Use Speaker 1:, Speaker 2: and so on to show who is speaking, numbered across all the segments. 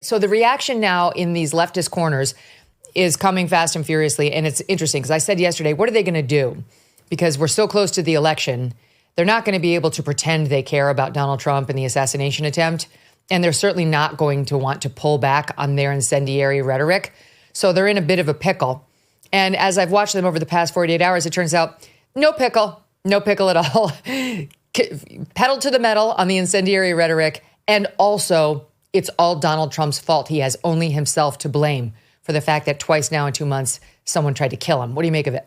Speaker 1: So the reaction now in these leftist corners is coming fast and furiously. And it's interesting because I said yesterday, what are they going to do? Because we're so close to the election. They're not going to be able to pretend they care about Donald Trump and the assassination attempt. And they're certainly not going to want to pull back on their incendiary rhetoric. So they're in a bit of a pickle. And as I've watched them over the past 48 hours, it turns out no pickle at all. Pedal to the metal on the incendiary rhetoric. And also, it's all Donald Trump's fault. He has only himself to blame for the fact that twice now in 2 months, someone tried to kill him. What do you make of it?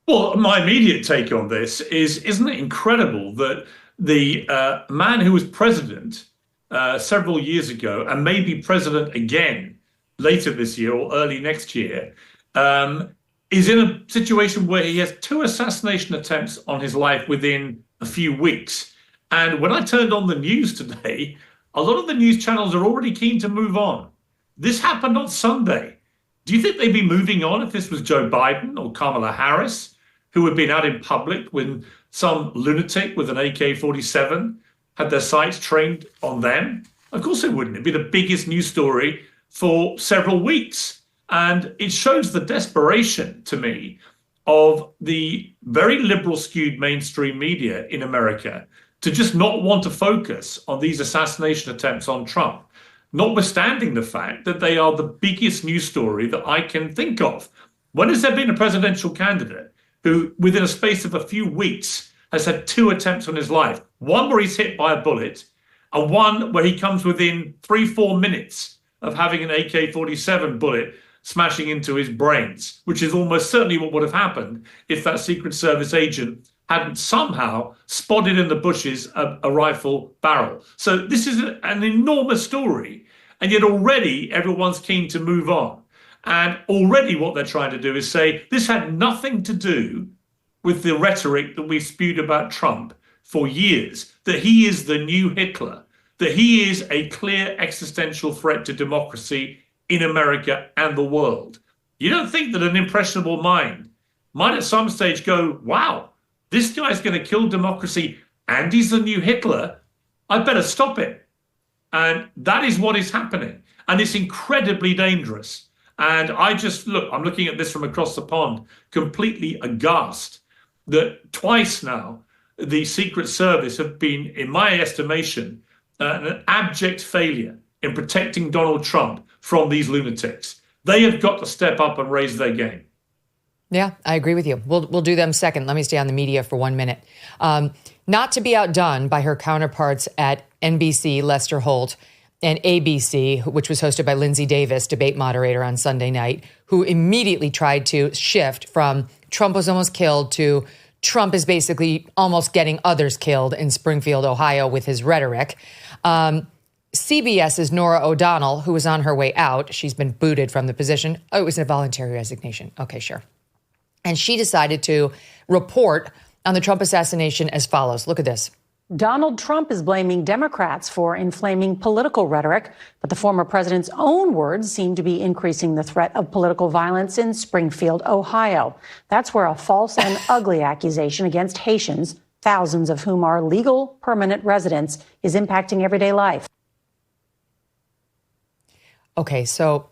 Speaker 2: Well, my immediate take on this is, isn't it incredible that the man who was president several years ago and may be president again later this year or early next year is in a situation where he has 2 assassination attempts on his life within a few weeks. And when I turned on the news today, a lot of the news channels are already keen to move on. This happened on Sunday. Do you think they'd be moving on if this was Joe Biden or Kamala Harris, who had been out in public when some lunatic with an AK-47 had their sights trained on them? Of course they wouldn't. It'd be the biggest news story for several weeks. And it shows the desperation to me of the very liberal skewed mainstream media in America to just not want to focus on these assassination attempts on Trump, notwithstanding the fact that they are the biggest news story that I can think of. When has there been a presidential candidate who, within a space of a few weeks, has had 2 attempts on his life? One where he's hit by a bullet, and one where he comes within 3-4 minutes of having an AK-47 bullet smashing into his brains, which is almost certainly what would have happened if that Secret Service agent hadn't somehow spotted in the bushes a rifle barrel. So this is an enormous story, and yet already everyone's keen to move on. And already what they're trying to do is say this had nothing to do with the rhetoric that we've spewed about Trump for years, that he is the new Hitler, that he is a clear existential threat to democracy in America and the world. You don't think that an impressionable mind might at some stage go, wow, this guy's going to kill democracy and he's the new Hitler. I better stop it. And that is what is happening. And it's incredibly dangerous. And I'm looking at this from across the pond, completely aghast that twice now the Secret Service have been, in my estimation, an abject failure in protecting Donald Trump from these lunatics. They have got to step up and raise their game.
Speaker 1: Yeah, I agree with you. We'll do them second. Let me stay on the media for 1 minute. Not to be outdone by her counterparts at NBC, Lester Holt, and ABC, which was hosted by Lindsay Davis, debate moderator on Sunday night, who immediately tried to shift from Trump was almost killed to Trump is basically almost getting others killed in Springfield, Ohio with his rhetoric. CBS's Norah O'Donnell, who was on her way out, she's been booted from the position. Oh, it was a voluntary resignation. Okay, sure. And she decided to report on the Trump assassination as follows. Look at this.
Speaker 3: Donald Trump is blaming Democrats for inflaming political rhetoric, but the former president's own words seem to be increasing the threat of political violence in Springfield, Ohio. That's where a false and ugly accusation against Haitians, thousands of whom are legal permanent residents, is impacting everyday life.
Speaker 1: Okay, so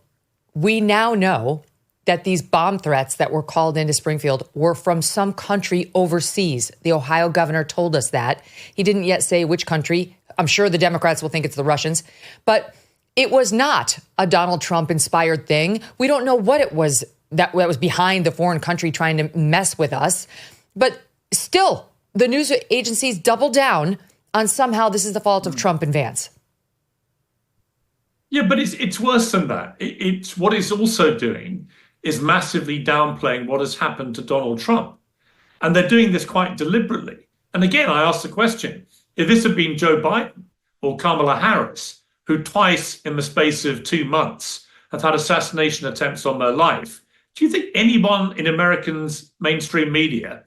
Speaker 1: we now know that these bomb threats that were called into Springfield were from some country overseas. The Ohio governor told us that. He didn't yet say which country. I'm sure the Democrats will think it's the Russians. But it was not a Donald Trump-inspired thing. We don't know what it was that was behind the foreign country trying to mess with us. But still, the news agencies double down on somehow this is the fault of Trump and Vance.
Speaker 2: Yeah, but it's worse than that. It's what it's also doing is massively downplaying what has happened to Donald Trump. And they're doing this quite deliberately. And again, I ask the question, if this had been Joe Biden or Kamala Harris, who twice in the space of 2 months have had assassination attempts on their life, do you think anyone in Americans' mainstream media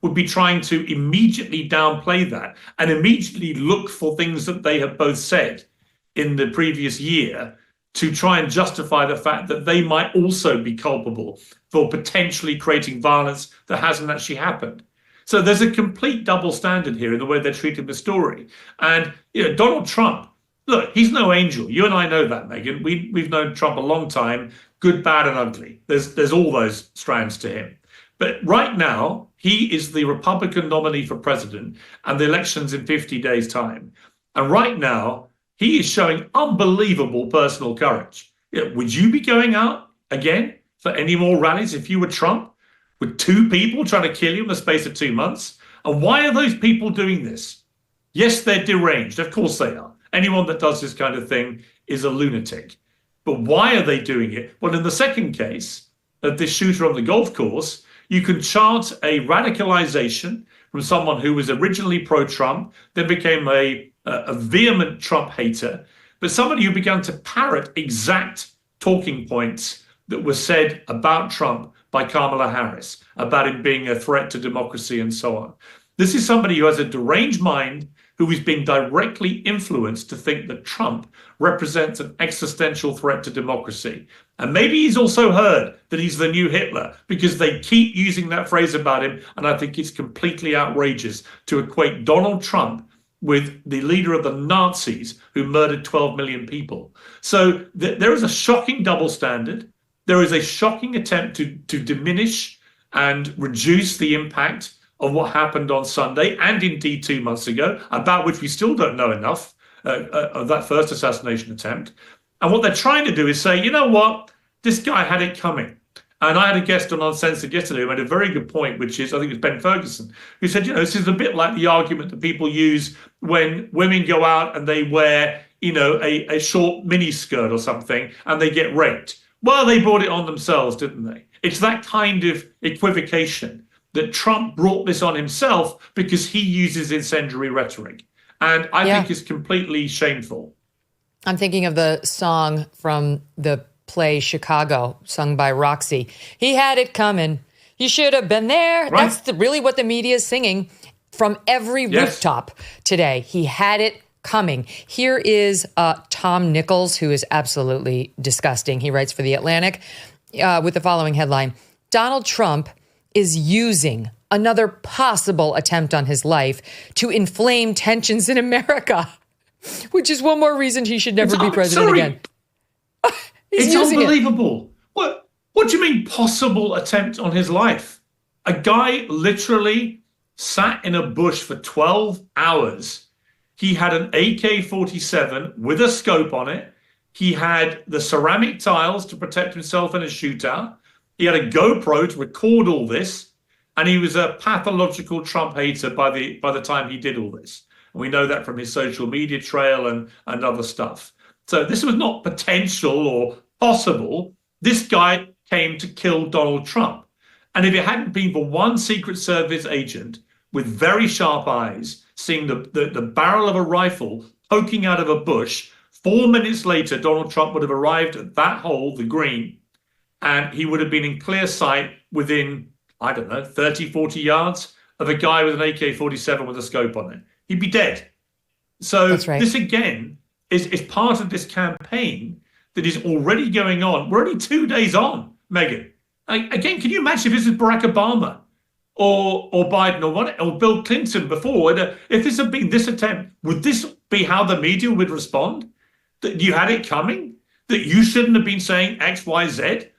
Speaker 2: would be trying to immediately downplay that and immediately look for things that they have both said in the previous year to try and justify the fact that they might also be culpable for potentially creating violence that hasn't actually happened? So there's a complete double standard here in the way they're treating the story. And Donald Trump look, he's no angel. You and I know that, Megyn. We've known Trump a long time, good, bad, and ugly. There's all those strands to him. But right now, he is the Republican nominee for president, and the election's in 50 days' time. And right now, he is showing unbelievable personal courage. Would you be going out again for any more rallies if you were Trump, with two people trying to kill you in the space of 2 months? And why are those people doing this? Yes, they're deranged. Of course they are. Anyone that does this kind of thing is a lunatic. But why are they doing it? Well, in the second case of this shooter on the golf course, you can chart a radicalization from someone who was originally pro-Trump, then became a vehement Trump hater, but somebody who began to parrot exact talking points that were said about Trump by Kamala Harris, about him being a threat to democracy and so on. This is somebody who has a deranged mind, who is being directly influenced to think that Trump represents an existential threat to democracy. And maybe he's also heard that he's the new Hitler, because they keep using that phrase about him. And I think it's completely outrageous to equate Donald Trump with the leader of the Nazis who murdered 12 million people. So there is a shocking double standard. There is a shocking attempt to diminish and reduce the impact of what happened on Sunday, and indeed 2 months ago, about which we still don't know enough, of that first assassination attempt. And what they're trying to do is say, you know what, this guy had it coming. And I had a guest on Uncensored yesterday who made a very good point, which is, I think it was Ben Ferguson, who said, this is a bit like the argument that people use when women go out and they wear, a short mini skirt or something and they get raped. Well, they brought it on themselves, didn't they? It's that kind of equivocation that Trump brought this on himself because he uses incendiary rhetoric. And I think it's completely shameful.
Speaker 1: I'm thinking of the song from the play Chicago, sung by Roxy. He had it coming. You should have been there. Right. That's really what the media is singing from every rooftop today. He had it coming. Here is Tom Nichols, who is absolutely disgusting. He writes for The Atlantic with the following headline: Donald Trump is using another possible attempt on his life to inflame tensions in America, which is one more reason he should never be president again.
Speaker 2: It's unbelievable. What do you mean possible attempt on his life? A guy literally sat in a bush for 12 hours. He had an AK-47 with a scope on it. He had the ceramic tiles to protect himself in a shootout. He had a GoPro to record all this, and he was a pathological Trump hater by the time he did all this. And we know that from his social media trail and other stuff. So this was not potential or possible. This guy came to kill Donald Trump. And if it hadn't been for one Secret Service agent with very sharp eyes seeing the barrel of a rifle poking out of a bush, 4 minutes later, Donald Trump would have arrived at that hole, the green, and he would have been in clear sight within, 30, 40 yards of a guy with an AK-47 with a scope on it. He'd be dead. So This, again, is part of this campaign that is already going on. We're only 2 days on, Megyn. Again, can you imagine if this is Barack Obama or Biden or Bill Clinton before? If this had been this attempt, would this be how the media would respond? That you had it coming? That you shouldn't have been saying X, Y, Z?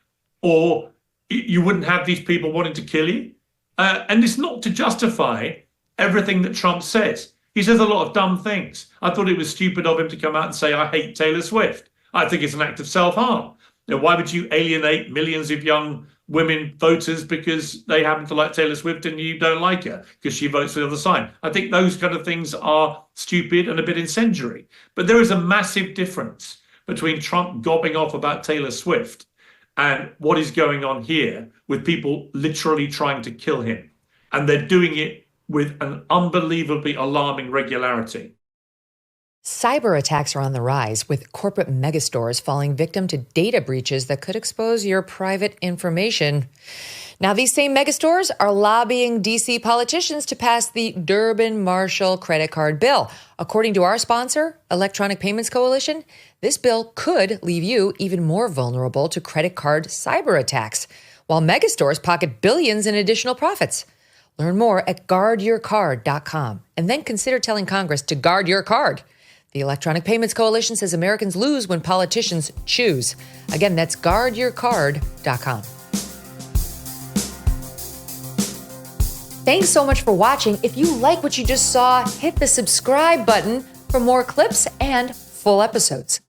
Speaker 2: Or you wouldn't have these people wanting to kill you? And it's not to justify everything that Trump says. He says a lot of dumb things. I thought it was stupid of him to come out and say, I hate Taylor Swift. I think it's an act of self-harm. Why would you alienate millions of young women voters because they happen to like Taylor Swift and you don't like her because she votes for the other side? I think those kind of things are stupid and a bit incendiary. But there is a massive difference between Trump gobbing off about Taylor Swift and what is going on here with people literally trying to kill him. And they're doing it with an unbelievably alarming regularity.
Speaker 1: Cyber attacks are on the rise, with corporate megastores falling victim to data breaches that could expose your private information. Now, these same megastores are lobbying D.C. politicians to pass the Durbin-Marshall credit card bill. According to our sponsor, Electronic Payments Coalition, this bill could leave you even more vulnerable to credit card cyber attacks, while megastores pocket billions in additional profits. Learn more at guardyourcard.com, and then consider telling Congress to guard your card. The Electronic Payments Coalition says Americans lose when politicians choose. Again, that's guardyourcard.com. Thanks so much for watching. If you like what you just saw, hit the subscribe button for more clips and full episodes.